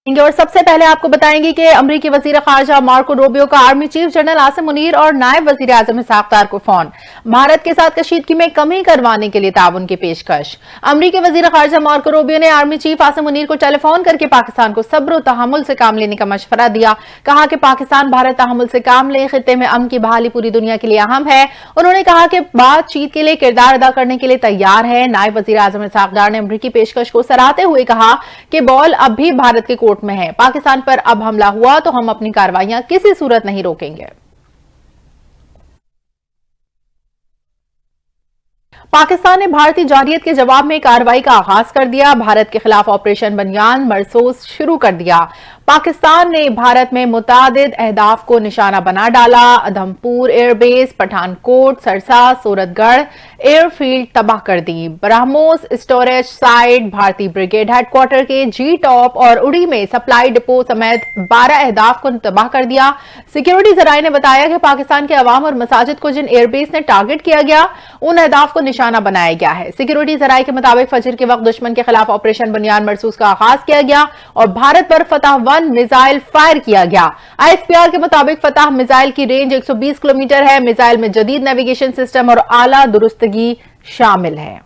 और सबसे पहले आपको बताएंगे कि अमरीकी वजीर खारजा मार्को रूबियो का army chief general Asim Munir और नायब वजीर आजम इसहाक डार को फोन। भारत के साथ कशीदगी में कमी करवाने के लिए ताउन की पेशकश। अमरीकी वजीर खारजा मार्को रूबियो ने आर्मी चीफ आसिम मुनीर को टेलीफोन करके पाकिस्तान को सब्र और तहमुल से काम लेने का मशवरा दिया। कहा कि पाकिस्तान भारत तहमुल से काम ले, खित्ते में अमन की बहाली पूरी दुनिया के लिए अहम है। उन्होंने कहा कि बातचीत के लिए किरदार अदा करने के लिए तैयार है। नायब वजीर आजम इसहाक डार ने अमरीकी पेशकश को सराहते हुए कहा कि बॉल अब भी भारत के कोर्ट में है। पाकिस्तान पर अब हमला हुआ तो हम अपनी कार्रवाइयां किसी सूरत नहीं रोकेंगे। पाकिस्तान ने भारतीय जारहियत के जवाब में कार्रवाई का आगाज कर दिया। भारत के खिलाफ ऑपरेशन बनियान मरसूस शुरू कर दिया। पाकिस्तान ने भारत में मुतादिद अहदाफ को निशाना बना डाला। अधमपुर एयरबेस, पठानकोट, सरसा, सूरतगढ़ एयरफील्ड तबाह कर दी। ब्रह्मोस स्टोरेज साइट, भारतीय ब्रिगेड हेडक्वार्टर के जी टॉप और उड़ी में सप्लाई डिपो समेत 12 अहदाफ को तबाह कर दिया। सिक्योरिटी जराये ने बताया कि पाकिस्तान के अवाम और मसाजिद को जिन एयरबेस ने टारगेट किया गया, उन अहदाफ को निशाना बनाया गया है। सिक्योरिटी जराये के मुताबिक फजर के वक्त दुश्मन के खिलाफ ऑपरेशन बनियान मरसूस का आगाज किया गया और भारत पर फतह मिसाइल फायर किया गया। आईएसपीआर के मुताबिक फतह मिसाइल की रेंज 120 किलोमीटर है। मिसाइल में जदीद नेविगेशन सिस्टम और आला दुरुस्तगी शामिल है।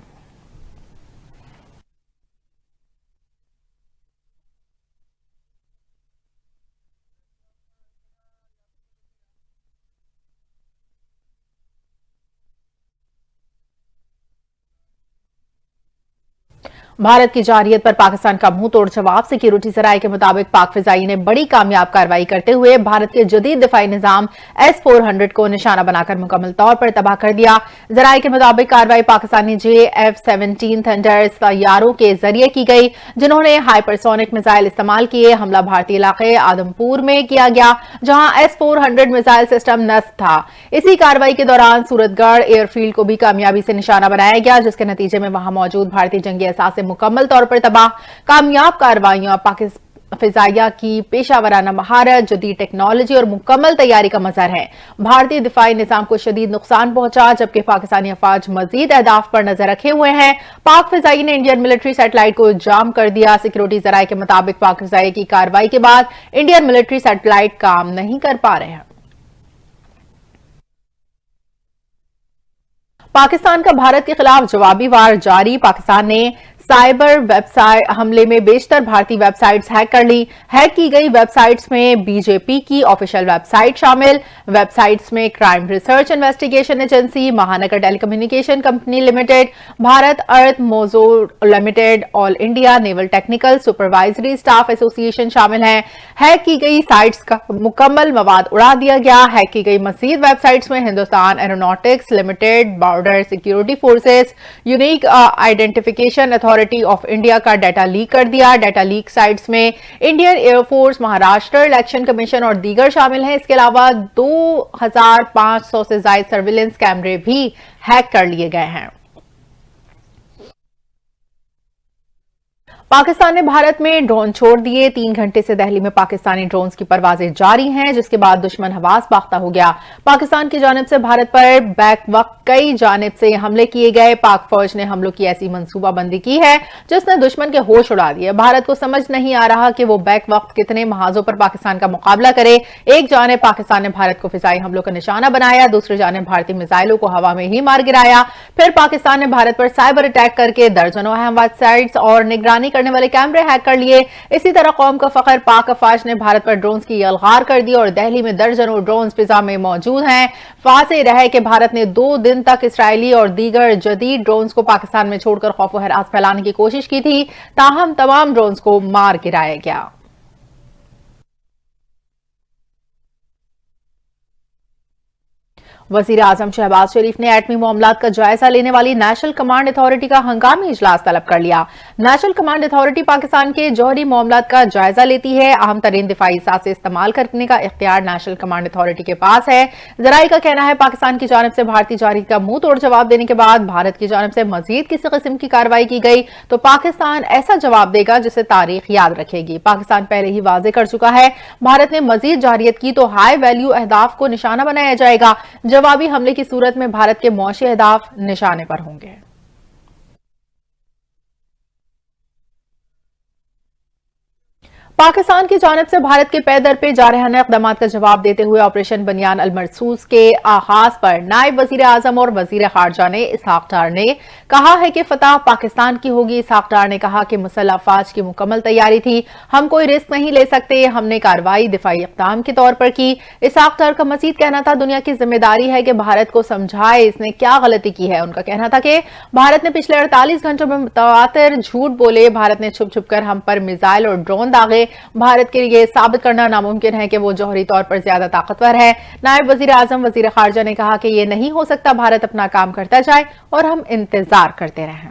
भारत की जारहियत पर पाकिस्तान का मुंह तोड़ जवाब। सिक्योरिटी जराये के मुताबिक पाक फिजाई ने बड़ी कामयाब कार्रवाई करते हुए भारत के जदीद दिफाई निजाम S-400 को निशाना बनाकर मुकम्मल तौर पर तबाह कर दिया। जराये के मुताबिक कार्रवाई पाकिस्तानी JF-17 थंडर्स तैयारों के जरिए की गई, जिन्होंने हाइपरसोनिक मिसाइल इस्तेमाल किए। हमला भारतीय इलाके आदमपुर में किया गया, जहां S-400 मिसाइल सिस्टम नस्ब था। इसी कार्रवाई के दौरान सूरतगढ़ एयरफील्ड को भी कामयाबी से निशाना बनाया गया, जिसके नतीजे में वहां मौजूद भारतीय जंगी असासे मुकम्मल तौर पर तबाह। कामयाब कार्रवाइयां पाकिस्तान फिजाइया की पेशावराना महारत, जदीद टेक्नोलॉजी और मुकम्मल तैयारी का मजहर है। भारतीय दिफाई निजाम को शदीद नुकसान पहुंचा, जबकि पाकिस्तानी अफवाज मजीद अहदाफ पर नजर रखे हुए हैं। पाक फिजाई ने इंडियन मिलिट्री सैटेलाइट को जाम कर दिया। सिक्योरिटी जराये के मुताबिक पाक फिजाई की कार्रवाई के बाद इंडियन मिलिट्री सैटेलाइट काम नहीं कर पा रहे हैं। पाकिस्तान का भारत के खिलाफ जवाबी वार जारी। पाकिस्तान ने साइबर वेबसाइट हमले में बेशतर भारतीय वेबसाइट्स हैक कर ली। हैक की गई वेबसाइट्स में बीजेपी की ऑफिशियल वेबसाइट शामिल। वेबसाइट्स में crime research investigation agency, Mahanagar telecommunication company limited, Bharat earth मोजोर limited, all India naval technical supervisory staff association शामिल हैं। हैक की गई साइट्स का मुकम्मल मवाद उड़ा दिया गया। हैक की गई मजीद वेबसाइट्स में Hindustan aeronautics limited, border security forces, unique identification authority of India का डाटा लीक कर दिया। डाटा लीक साइट्स में Indian air force, Maharashtra election commission और दीगर शामिल हैं। इसके अलावा 2500 से ज्यादा सर्विलेंस कैमरे भी हैक कर लिए गए हैं। पाकिस्तान ने भारत में ड्रोन छोड़ दिए। 3 घंटे से दिल्ली में पाकिस्तानी ड्रोन्स की परवाजें जारी हैं, जिसके बाद दुश्मन हवास बाख्ता हो गया। पाकिस्तान की जानिब से भारत पर बैक वक्त कई जानिब से हमले किए गए। पाक फौज ने हमलों की ऐसी मंसूबाबंदी की है जिसने दुश्मन के होश उड़ा दिए। भारत को समझ नहीं आ रहा कि वो बैक वक्त कितने महाजों पर पाकिस्तान का मुकाबला करे। एक जानिब पाकिस्तान ने भारत को फिजाई हमलों का निशाना बनाया, दूसरी जानिब भारतीय मिसाइलों को हवा में ही मार गिराया। फिर पाकिस्तान ने भारत पर साइबर अटैक करके दर्जनों अहम वेबसाइट्स और निगरानी करने वाले कैमरे हैक कर लिए। इसी तरह कौम का फखर पाक अफवाज ने भारत पर ड्रोन्स की यलगार कर दी और दिल्ली में दर्जनों ड्रोन्स फिजा में मौजूद हैं। वाज़ेह रहे कि भारत ने 2 दिन तक इसराइली और दीगर जदीद ड्रोन्स को पाकिस्तान में छोड़कर खौफ व हरास फैलाने की कोशिश की थी, ताहम तमाम ड्रोन्स को मार गिराया गया। वजीर आजम शहबाज शरीफ ने एटमी मामलात का जायजा लेने वाली नेशनल कमांड अथॉरिटी का हंगामी इजलास तलब कर लिया। नेशनल कमांड अथॉरिटी पाकिस्तान के जौहरी मामलात का जायजा लेती है। अहम तरीन दिफाई सासे इस्तेमाल करने का इख्तियार नेशनल कमांड अथॉरिटी के पास है। जराये का कहना है पाकिस्तान की जानिब से भारतीय जारहियत का मुंह तोड़ जवाब देने के बाद भारत की जानिब से मजीद किसी किस्म की कार्रवाई की गई तो पाकिस्तान ऐसा जवाब देगा जिसे तारीख याद रखेगी। पाकिस्तान पहले ही वाजे कर चुका है, भारत ने मजीद जारहियत की तो हाई वैल्यू अहदाफ को निशाना बनाया जाएगा। जवाबी हमले की सूरत में भारत के मौशी अहदाफ निशाने पर होंगे। पाकिस्तान की जानिब से भारत के पैदर पे जारहाना इक़दाम का जवाब देते हुए ऑपरेशन बनियान अल-मरसूस के आगाज पर नायब वजीर आजम और वजीर खारजा ने इसहाक डार ने कहा है कि फतह पाकिस्तान की होगी। इसहाक डार ने कहा कि मुसल्लह अफवाज की मुकम्मल तैयारी थी, हम कोई रिस्क नहीं ले सकते, हमने कार्रवाई दिफाई इक़दाम के तौर पर की। इसहाक डार का मजीद कहना था दुनिया की जिम्मेदारी है कि भारत को समझाए इसने क्या गलती की है। उनका कहना था कि भारत ने पिछले 48 घंटों में मुतवातिर झूठ बोले, भारत ने छुप छुप कर हम पर मिसाइल और ड्रोन दागे। भारत के लिए साबित करना नामुमकिन है कि वो जौहरी तौर पर ज्यादा ताकतवर है। नायब वजीर आजम वजीर खारजा ने कहा कि ये नहीं हो सकता, भारत अपना काम करता जाए और हम इंतजार करते रहें।